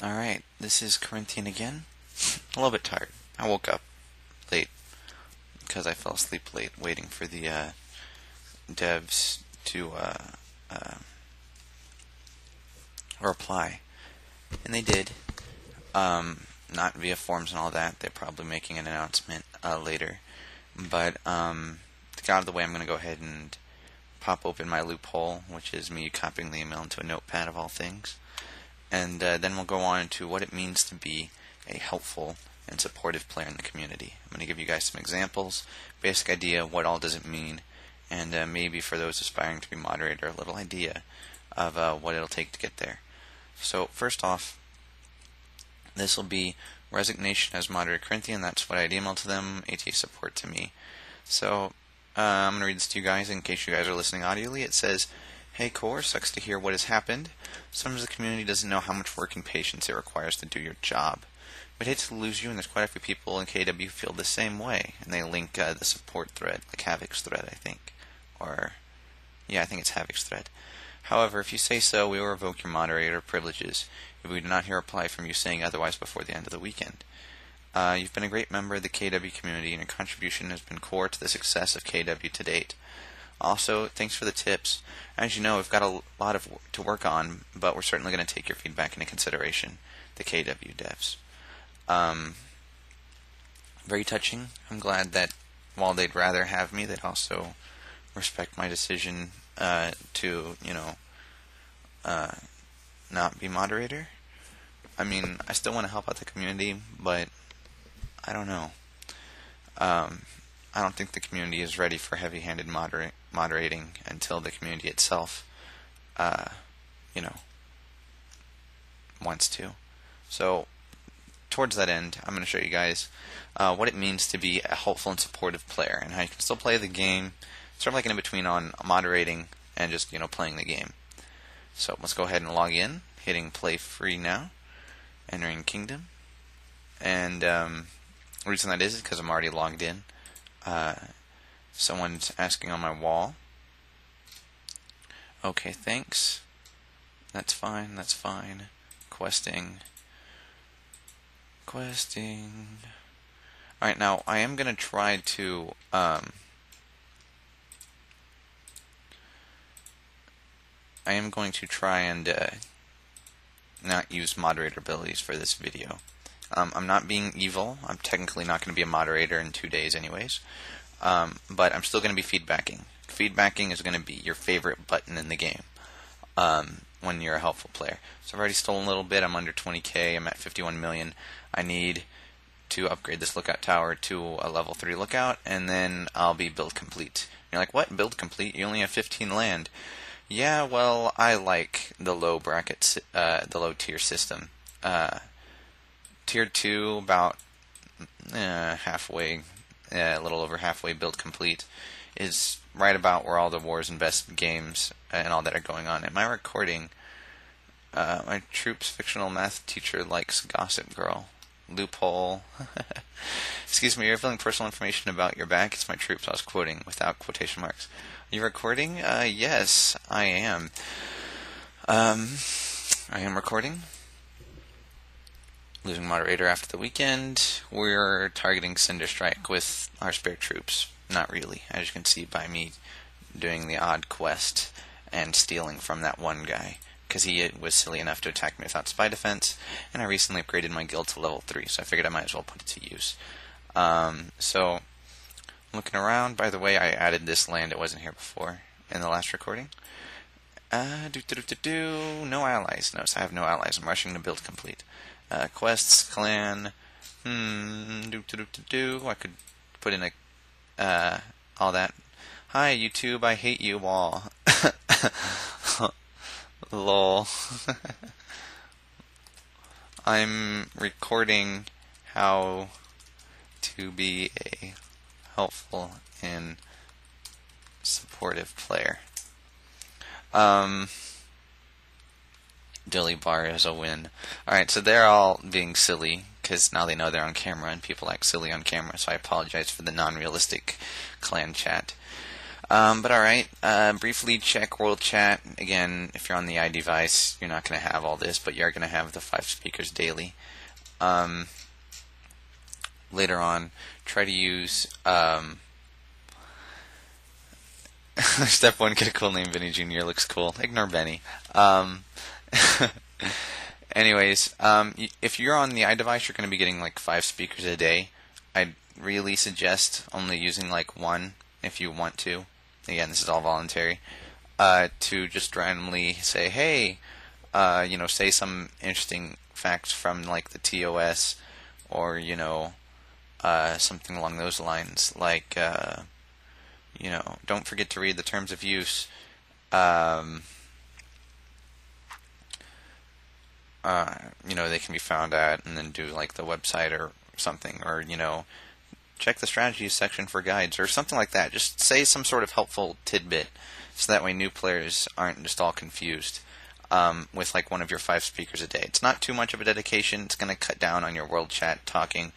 Alright, this is Corinthian again. A little bit tired. I woke up late because I fell asleep late waiting for the devs to reply. And they did. Not via forms and all that. They're probably making an announcement later. But to get out of the way, I'm going to go ahead and pop open my loophole, which is me copying the email into a notepad of all things. And then we'll go on to what it means to be a helpful and supportive player in the community. I'm going to give you guys some examples, basic idea, what all does it mean, and maybe for those aspiring to be moderator, a little idea of what it'll take to get there. So first off, this will be resignation as moderator Corinthian. That's what I'd email to them, ATA support to me. So I'm going to read this to you guys in case you guys are listening audibly. It says, "Hey Core, sucks to hear what has happened. Sometimes the community doesn't know how much work and patience it requires to do your job. We'd hate to lose you, and there's quite a few people in KW who feel the same way." And they link the support thread, like Havoc's thread, I think. Or, yeah, I think it's Havoc's thread. "However, if you say so, we will revoke your moderator privileges if we do not hear a reply from you saying otherwise before the end of the weekend. You've been a great member of the KW community, and your contribution has been core to the success of KW to date. Also, thanks for the tips. As you know, we've got a lot to work on, but we're certainly going to take your feedback into consideration. The KW devs." Very touching. I'm glad that while they'd rather have me, they'd also respect my decision to, not be moderator. I mean, I still want to help out the community, but I don't know. I don't think the community is ready for heavy-handed moderating until the community itself, wants to. So, towards that end, I'm going to show you guys what it means to be a helpful and supportive player, and how you can still play the game, sort of like an in-between on moderating and just, playing the game. So, let's go ahead and log in, hitting play free now, entering kingdom, and the reason that is because I'm already logged in. Someone's asking on my wall. Okay, thanks. That's fine, that's fine. Questing. Alright, now I am going to try to not use moderator abilities for this video. I'm not being evil. I'm technically not going to be a moderator in 2 days anyways. But I'm still going to be feedbacking. Feedbacking is going to be your favorite button in the game when you're a helpful player. So I've already stolen a little bit. I'm under 20k. I'm at 51 million. I need to upgrade this lookout tower to a level 3 lookout, and then I'll be build complete. You're like, what? Build complete? You only have 15 land. Yeah, well, I like the low bracket, the low tier system. Tier 2, about halfway, a little over halfway build complete, is right about where all the wars and best games and all that are going on. Am I recording? My troops fictional math teacher likes Gossip Girl. Loophole. Excuse me, you're filling personal information about your back. It's my troops. I was quoting without quotation marks. Are you recording? Yes, I am. I am recording. Losing moderator after the weekend. We're targeting Cinder Strike with our spare troops. Not really, as you can see by me doing the odd quest and stealing from that one guy, because he was silly enough to attack me without spy defense, and I recently upgraded my guild to level 3, so I figured I might as well put it to use. So, looking around, by the way, I added this land, it wasn't here before in the last recording. No allies. No, so I have no allies. I'm rushing to build complete. Quests, clan, I could put in all that. Hi YouTube, I hate you all. Lol. I'm recording how to be a helpful and supportive player. Dilly bar is a win. Alright, so they're all being silly, because now they know they're on camera, and people act silly on camera, so I apologize for the non-realistic clan chat. But alright, briefly check World Chat. Again, if you're on the iDevice, you're not going to have all this, but you're going to have the 5 speakers daily. Later on, try to use Step 1, get a cool name. Benny Jr. looks cool. Ignore Benny. Anyways, if you're on the iDevice, you're going to be getting like 5 speakers a day. I'd really suggest only using like 1 if you want to. Again, this is all voluntary. To just randomly say, hey, say some interesting facts from like the TOS, or something along those lines, like don't forget to read the terms of use. They can be found at, and then do like the website or something, or check the strategies section for guides or something like that. Just say some sort of helpful tidbit, so that way new players aren't just all confused with like one of your 5 speakers a day. It's not too much of a dedication. It's going to cut down on your world chat talking,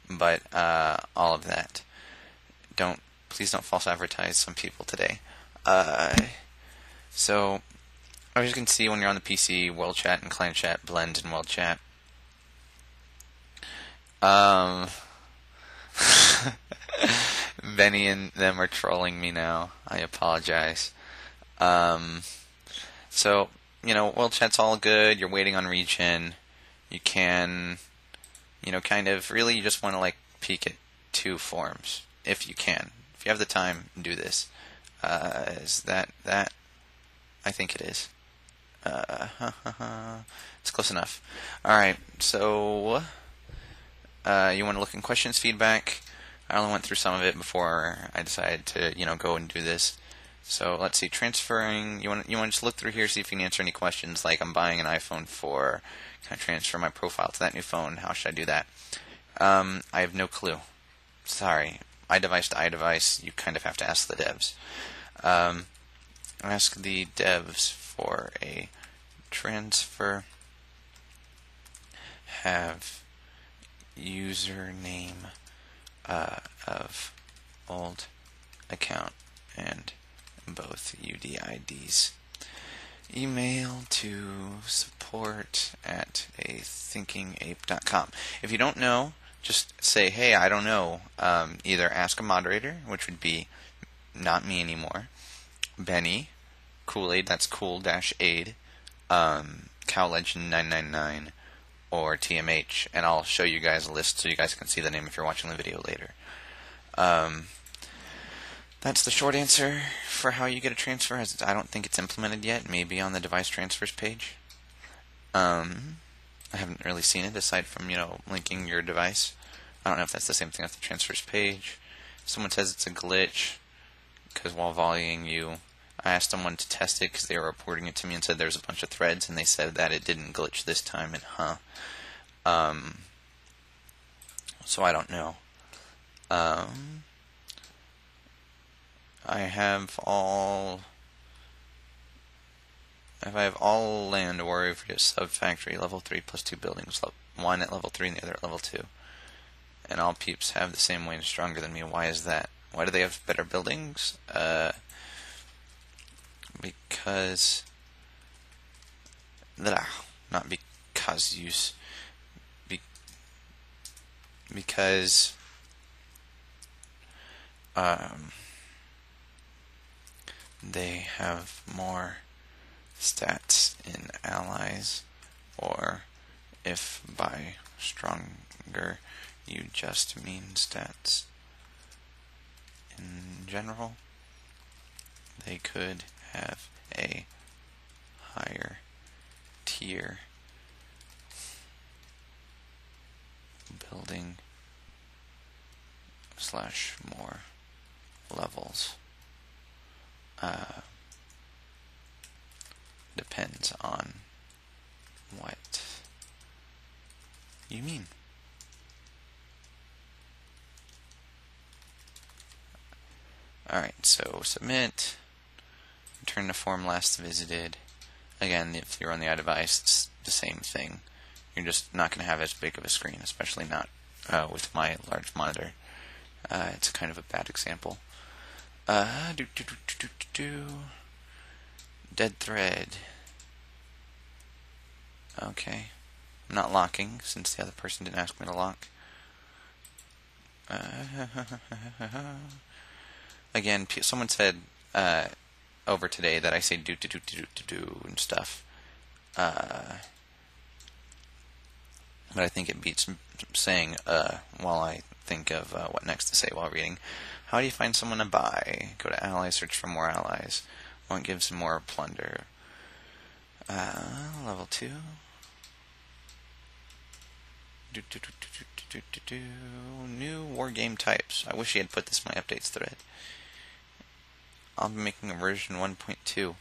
but all of that. Please don't false advertise some people today. So, as you can see, when you're on the PC, world chat and client chat blend in world chat. Benny and them are trolling me now. I apologize. So, world chat's all good. You're waiting on regen. You can, kind of, really, you just want to like peek at 2 forms if you can. If you have the time, do this. Is that? I think it is. It's close enough. Alright, so you want to look in questions, feedback. I only went through some of it before I decided to, go and do this. So let's see, transferring. You want to just look through here, see if you can answer any questions. Like, I'm buying an iPhone 4. Can I transfer my profile to that new phone? How should I do that? I have no clue. Sorry. iDevice to iDevice, you kind of have to ask the devs. Ask the devs for a transfer. Have username of old account and both UDIDs. Email to support@athinkingape.com. If you don't know, just say, hey, I don't know. Either ask a moderator, which would be not me anymore, Benny, Kool-Aid, that's cool-aid, CowLegend999, or TMH, and I'll show you guys a list so you guys can see the name if you're watching the video later. That's the short answer for how you get a transfer. I don't think it's implemented yet. Maybe on the device transfers page. I haven't really seen it aside from, linking your device. I don't know if that's the same thing as the transfers page. Someone says it's a glitch because while volleying you, I asked someone to test it because they were reporting it to me and said there's a bunch of threads, and they said that it didn't glitch this time, and so I don't know. If I have all land, or if it's sub-factory, level 3 plus 2 buildings, one at level 3 and the other at level 2. And all peeps have the same weight and stronger than me. Why is that? Why do they have better buildings? Because... Not because use... Because... they have more stats in allies, or if by stronger you just mean stats in general, they could have a higher tier building / more levels. Depends on what you mean. Alright, so submit, return the form last visited. Again, if you're on the iDevice, it's the same thing. You're just not going to have as big of a screen, especially not with my large monitor. It's kind of a bad example. Dead thread. Okay. I'm not locking since the other person didn't ask me to lock. Again, someone said over today that I say do and stuff. But I think it beats saying while I think of what next to say while reading. How do you find someone to buy? Go to allies, search for more allies. One gives more plunder. Level 2. New wargame types. I wish he had put this in my updates thread. I'll be making a version 1.2.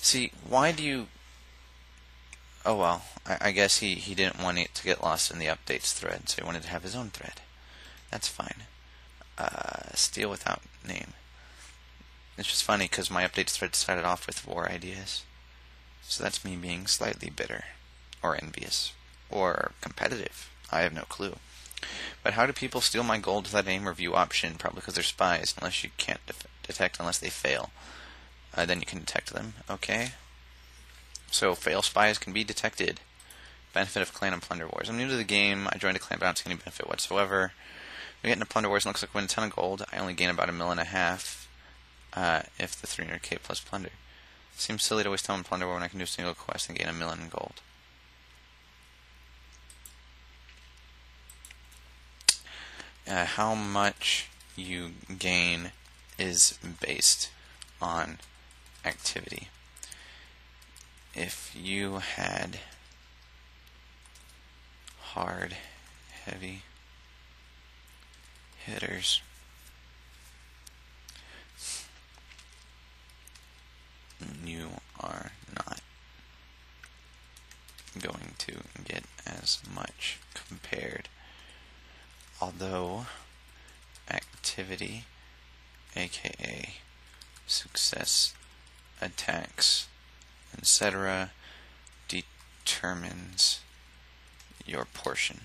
See, why do you... Oh well, I guess he didn't want it to get lost in the updates thread, so he wanted to have his own thread. That's fine. Steal without name. It's just funny because my updates thread started off with war ideas. So that's me being slightly bitter, or envious, or competitive. I have no clue. But how do people steal my gold without aim or view option? Probably because they're spies, unless you can't detect unless they fail. Then you can detect them. Okay. So fail spies can be detected. Benefit of clan and plunder wars. I'm new to the game. I joined a clan, but I don't see any benefit whatsoever. We get into plunder wars and looks like we win a ton of gold. I only gain about $1.5 million if the 300k plus plunder. Seems silly to waste time on plunder war when I can do a single quest and gain $1 million in gold. How much you gain is based on activity. If you had hard, heavy hitters, you are not going to get as much compared. Although activity, aka success, attacks, etc., determines your portion.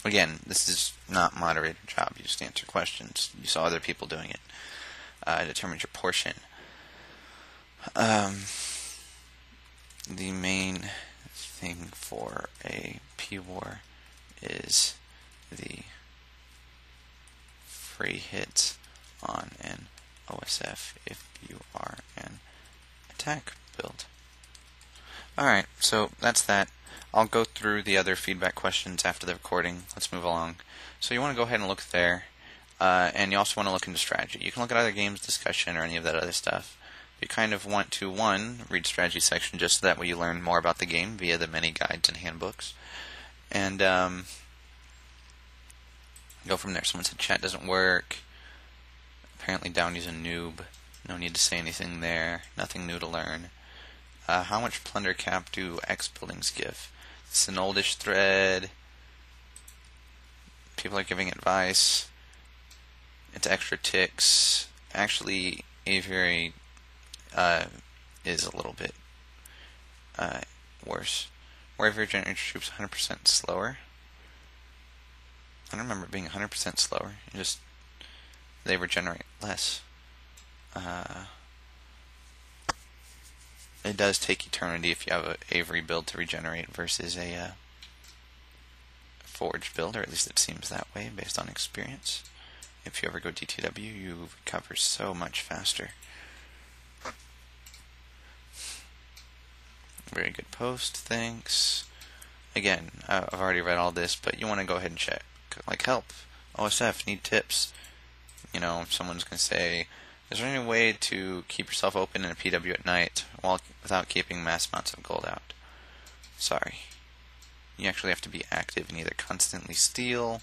Again, this is not moderator job. You just answer questions. You saw other people doing it. Determines your portion. The main thing for a P-War is the free hits on an OSF if you are an attack build. Alright, so that's that. I'll go through the other feedback questions after the recording. Let's move along. So you want to go ahead and look there, and you also want to look into strategy. You can look at other games discussion or any of that other stuff. You kind of want to, one, read strategy section just so that way you learn more about the game via the many guides and handbooks. And go from there. Someone said chat doesn't work. Apparently Downey's a noob. No need to say anything there. Nothing new to learn. How much plunder cap do X buildings give? It's an oldish thread. People are giving advice. It's extra ticks. Actually, Aviary is a little bit worse. Where Aviary generates troops 100% slower. I don't remember it being 100% slower. They regenerate less. It does take eternity if you have an Avery build to regenerate versus a Forge build, or at least it seems that way based on experience. If you ever go DTW, you recover so much faster. Very good post, thanks. Again, I've already read all this, but you want to go ahead and check. Like, help, OSF, need tips. You know, if someone's going to say, is there any way to keep yourself open in a PW at night without keeping mass amounts of gold out? Sorry. You actually have to be active and either constantly steal,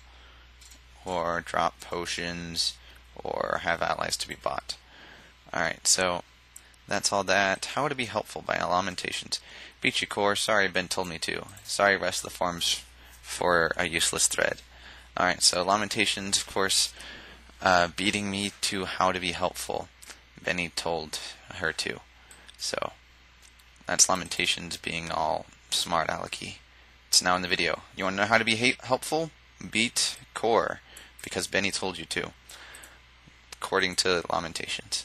or drop potions, or have allies to be bought. Alright, so that's all that. How would it be helpful by Lamentations? Beachy Core, sorry Ben told me to. Sorry rest of the forums for a useless thread. Alright, so Lamentations, of course, beating me to how to be helpful. Benny told her to. So, that's Lamentations being all smart alecky. It's now in the video. You want to know how to be helpful? Beat Core. because Benny told you to, according to Lamentations.